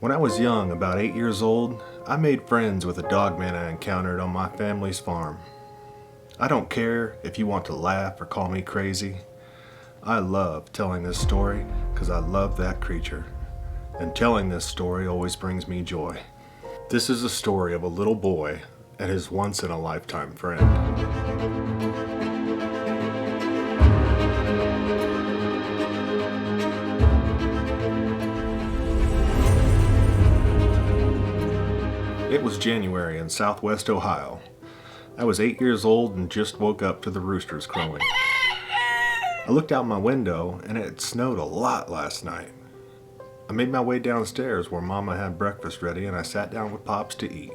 When I was young, about 8 years old, I made friends with a dogman I encountered on my family's farm. I don't care if you want to laugh or call me crazy. I love telling this story because I love that creature. And telling this story always brings me joy. This is a story of a little boy and his once-in-a-lifetime friend. It was January in southwest Ohio. I was 8 years old and just woke up to the roosters crowing. I looked out my window and it had snowed a lot last night. I made my way downstairs where Mama had breakfast ready and I sat down with Pops to eat.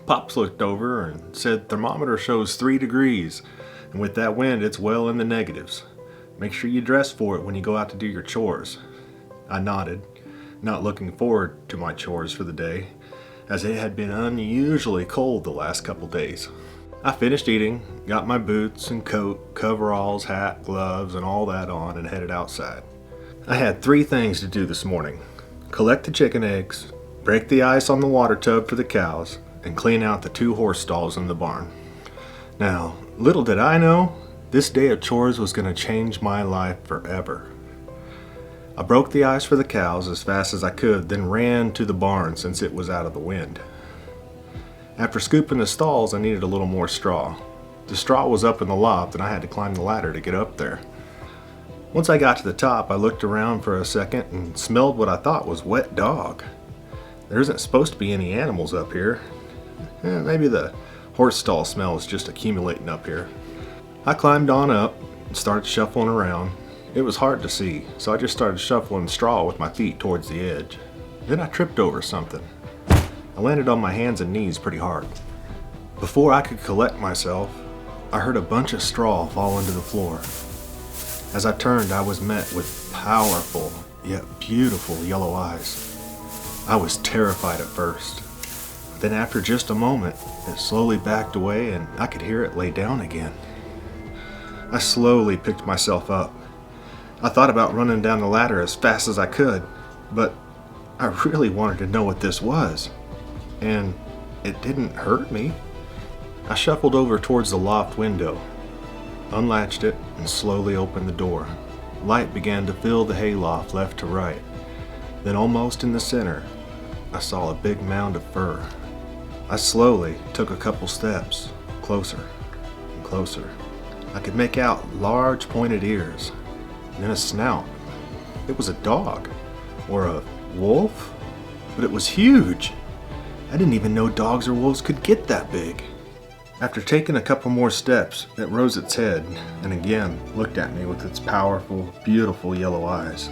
Pops looked over and said, "Thermometer shows 3 degrees, and with that wind it's well in the negatives. Make sure you dress for it when you go out to do your chores." I nodded, not looking forward to my chores for the day, as it had been unusually cold the last couple days. I finished eating, got my boots and coat, coveralls, hat, gloves, and all that on and headed outside. I had 3 things to do this morning: collect the chicken eggs, break the ice on the water tub for the cows, and clean out the 2 horse stalls in the barn. Now, little did I know, this day of chores was going to change my life forever. I broke the ice for the cows as fast as I could, then ran to the barn since it was out of the wind. After scooping the stalls, I needed a little more straw. The straw was up in the loft and I had to climb the ladder to get up there. Once I got to the top, I looked around for a second and smelled what I thought was wet dog. There isn't supposed to be any animals up here. Maybe the horse stall smell is just accumulating up here. I climbed on up and started shuffling around. It was hard to see, so I just started shuffling straw with my feet towards the edge. Then I tripped over something. I landed on my hands and knees pretty hard. Before I could collect myself, I heard a bunch of straw fall into the floor. As I turned, I was met with powerful, yet beautiful yellow eyes. I was terrified at first. Then after just a moment, it slowly backed away and I could hear it lay down again. I slowly picked myself up. I thought about running down the ladder as fast as I could, but I really wanted to know what this was, and it didn't hurt me. I shuffled over towards the loft window, unlatched it, and slowly opened the door. Light began to fill the hayloft left to right. Then almost in the center, I saw a big mound of fur. I slowly took a couple steps, closer and closer. I could make out large pointed ears, and then a snout. It was a dog, or a wolf, but it was huge. I didn't even know dogs or wolves could get that big. After taking a couple more steps, it rose its head and again looked at me with its powerful, beautiful yellow eyes.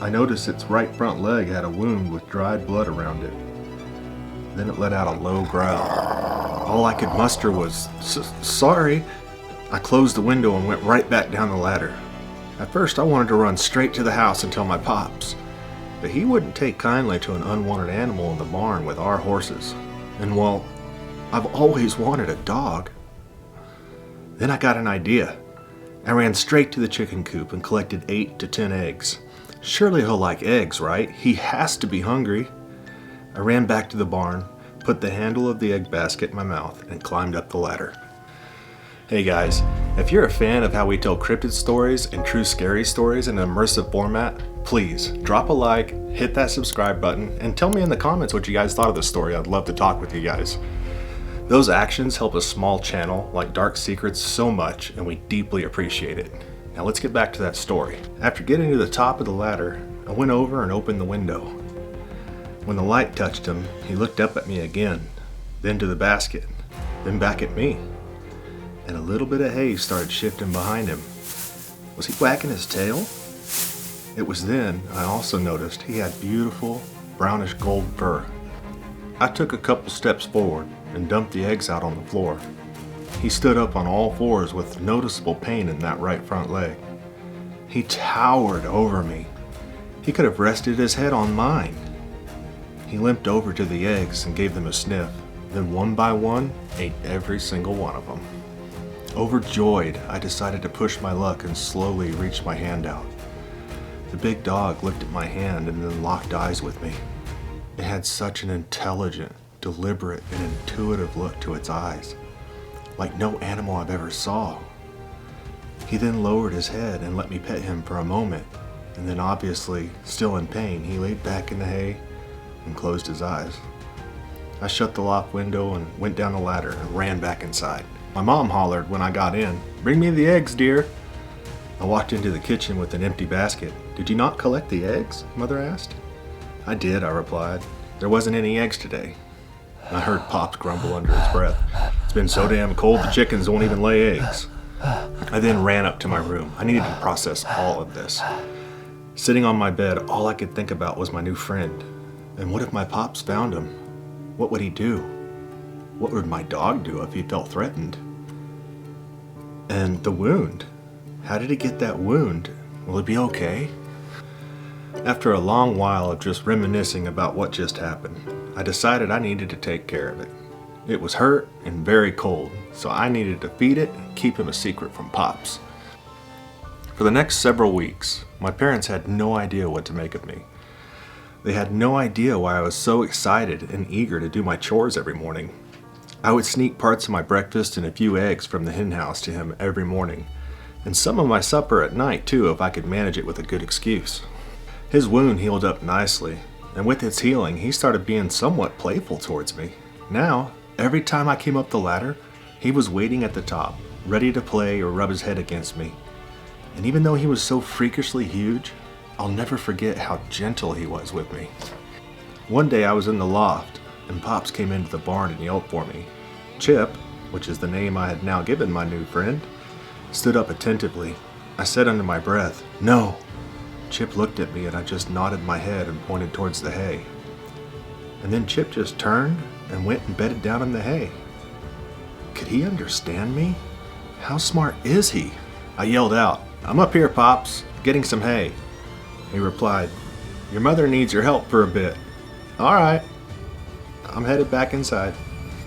I noticed its right front leg had a wound with dried blood around it. Then it let out a low growl. All I could muster was, "Sorry." I closed the window and went right back down the ladder. At first I wanted to run straight to the house and tell my pops, but he wouldn't take kindly to an unwanted animal in the barn with our horses. And well, I've always wanted a dog. Then I got an idea. I ran straight to the chicken coop and collected 8 to 10 eggs. Surely he'll like eggs, right? He has to be hungry. I ran back to the barn, put the handle of the egg basket in my mouth, and climbed up the ladder. Hey guys, if you're a fan of how we tell cryptid stories and true scary stories in an immersive format, please drop a like, hit that subscribe button, and tell me in the comments what you guys thought of this story. I'd love to talk with you guys. Those actions help a small channel like Dark Secrets so much, and we deeply appreciate it. Now let's get back to that story. After getting to the top of the ladder, I went over and opened the window. When the light touched him, he looked up at me again, then to the basket, then back at me. And a little bit of hay started shifting behind him. Was he wagging his tail? It was then I also noticed he had beautiful brownish gold fur. I took a couple steps forward and dumped the eggs out on the floor. He stood up on all fours with noticeable pain in that right front leg. He towered over me. He could have rested his head on mine. He limped over to the eggs and gave them a sniff, then one by one ate every single one of them. Overjoyed, I decided to push my luck and slowly reached my hand out. The big dog looked at my hand and then locked eyes with me. It had such an intelligent, deliberate, and intuitive look to its eyes, like no animal I've ever saw. He then lowered his head and let me pet him for a moment, and then obviously, still in pain, he laid back in the hay and closed his eyes. I shut the loft window and went down the ladder and ran back inside. My mom hollered when I got in, "Bring me the eggs, dear." I walked into the kitchen with an empty basket. "Did you not collect the eggs?" Mother asked. "I did," I replied. "There wasn't any eggs today." I heard Pops grumble under his breath. "It's been so damn cold the chickens won't even lay eggs." I then ran up to my room. I needed to process all of this. Sitting on my bed, all I could think about was my new friend. And what if my Pops found him? What would he do? What would my dog do if he felt threatened? And the wound. How did he get that wound? Will it be okay? After a long while of just reminiscing about what just happened, I decided I needed to take care of it. It was hurt and very cold, so I needed to feed it and keep him a secret from Pops. For the next several weeks, my parents had no idea what to make of me. They had no idea why I was so excited and eager to do my chores every morning. I would sneak parts of my breakfast and a few eggs from the hen house to him every morning, and some of my supper at night too if I could manage it with a good excuse. His wound healed up nicely, and with its healing, he started being somewhat playful towards me. Now, every time I came up the ladder, he was waiting at the top, ready to play or rub his head against me. And even though he was so freakishly huge, I'll never forget how gentle he was with me. One day I was in the loft, and Pops came into the barn and yelled for me. Chip, which is the name I had now given my new friend, stood up attentively. I said under my breath, "No." Chip looked at me and I just nodded my head and pointed towards the hay. And then Chip just turned and went and bedded down in the hay. Could he understand me? How smart is he? I yelled out, "I'm up here, Pops, getting some hay." He replied, "Your mother needs your help for a bit." "All right." I'm headed back inside.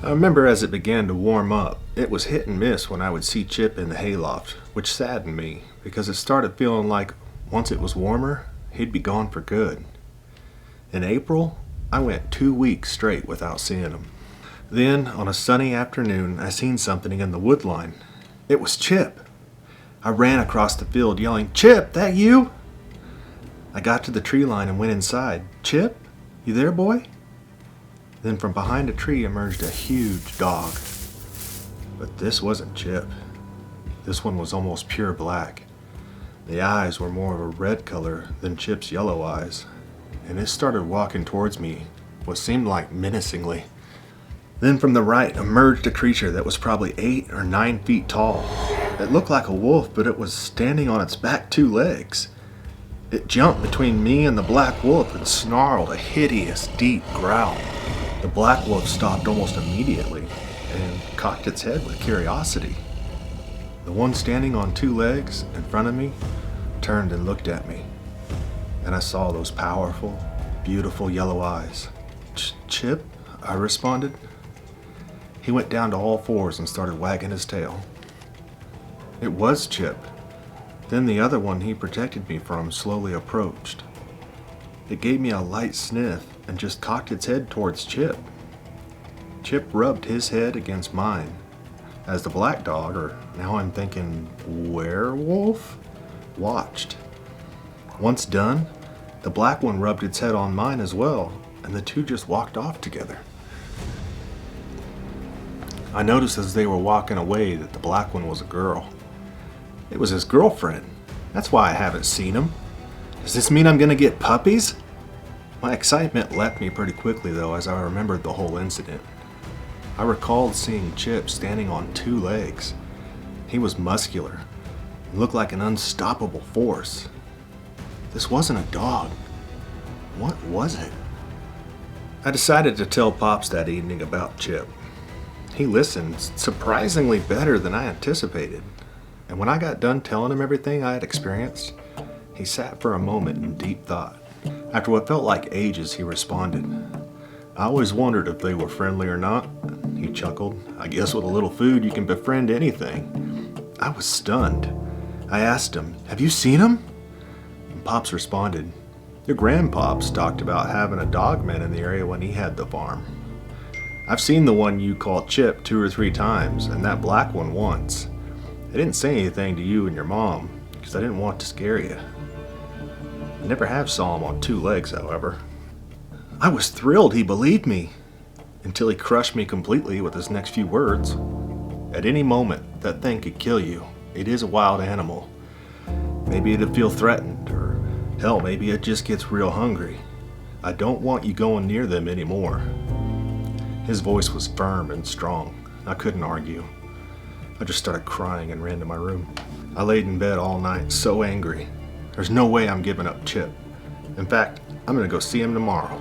I remember as it began to warm up, it was hit and miss when I would see Chip in the hayloft, which saddened me because it started feeling like once it was warmer, he'd be gone for good. In April, I went 2 weeks straight without seeing him. Then, on a sunny afternoon, I seen something in the wood line. It was Chip. I ran across the field yelling, "Chip, that you?" I got to the tree line and went inside. "Chip, you there, boy?" Then from behind a tree emerged a huge dog. But this wasn't Chip. This one was almost pure black. The eyes were more of a red color than Chip's yellow eyes, and it started walking towards me, what seemed like menacingly. Then from the right emerged a creature that was probably 8 or 9 feet tall. It looked like a wolf, but it was standing on its back 2 legs. It jumped between me and the black wolf and snarled a hideous, deep growl. The black wolf stopped almost immediately and cocked its head with curiosity. The one standing on 2 legs in front of me turned and looked at me, and I saw those powerful, beautiful yellow eyes. "Chip?" I responded. He went down to all 4s and started wagging his tail. It was Chip. Then the other one he protected me from slowly approached. It gave me a light sniff and just cocked its head towards Chip. Chip rubbed his head against mine as the black dog, or now I'm thinking werewolf, watched. Once done, the black one rubbed its head on mine as well, and the 2 just walked off together. I noticed as they were walking away that the black one was a girl. It was his girlfriend. That's why I haven't seen him. Does this mean I'm gonna get puppies? My excitement left me pretty quickly though as I remembered the whole incident. I recalled seeing Chip standing on 2 legs. He was muscular. He looked like an unstoppable force. This wasn't a dog. What was it? I decided to tell Pops that evening about Chip. He listened surprisingly better than I anticipated. And when I got done telling him everything I had experienced, he sat for a moment in deep thought. After what felt like ages, he responded, "I always wondered if they were friendly or not." He chuckled. "I guess with a little food you can befriend anything." I was stunned. I asked him, "Have you seen him?" Pops responded, "Your grandpops talked about having a dogman in the area when he had the farm. I've seen the one you call Chip 2 or 3 times, and that black one once. I didn't say anything to you and your mom, because I didn't want to scare you. I never have saw him on 2 legs, however." I was thrilled he believed me, until he crushed me completely with his next few words. "At any moment, that thing could kill you. It is a wild animal. Maybe it'll feel threatened, or hell, maybe it just gets real hungry. I don't want you going near them anymore." His voice was firm and strong. I couldn't argue. I just started crying and ran to my room. I laid in bed all night, so angry. There's no way I'm giving up Chip. In fact, I'm gonna go see him tomorrow.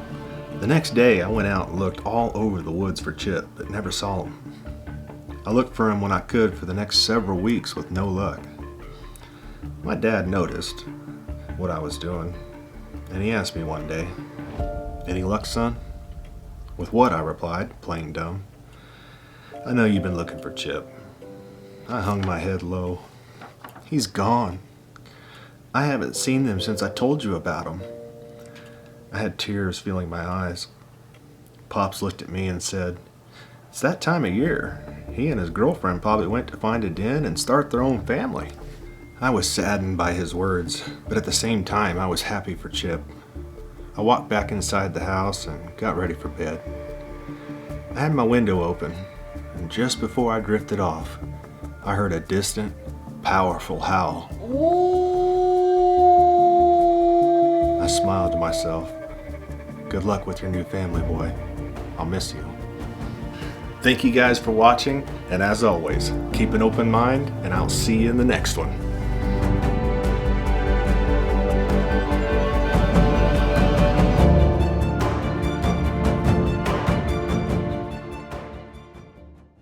The next day, I went out and looked all over the woods for Chip, but never saw him. I looked for him when I could for the next several weeks with no luck. My dad noticed what I was doing, and he asked me one day, "Any luck, son?" "With what?" I replied, playing dumb. "I know you've been looking for Chip." I hung my head low. "He's gone. I haven't seen them since I told you about him." I had tears filling my eyes. Pops looked at me and said, "It's that time of year. He and his girlfriend probably went to find a den and start their own family." I was saddened by his words, but at the same time I was happy for Chip. I walked back inside the house and got ready for bed. I had my window open, and just before I drifted off, I heard a distant, powerful howl. I smiled to myself. Good luck with your new family, boy. I'll miss you. Thank you guys for watching, and as always, keep an open mind, and I'll see you in the next one.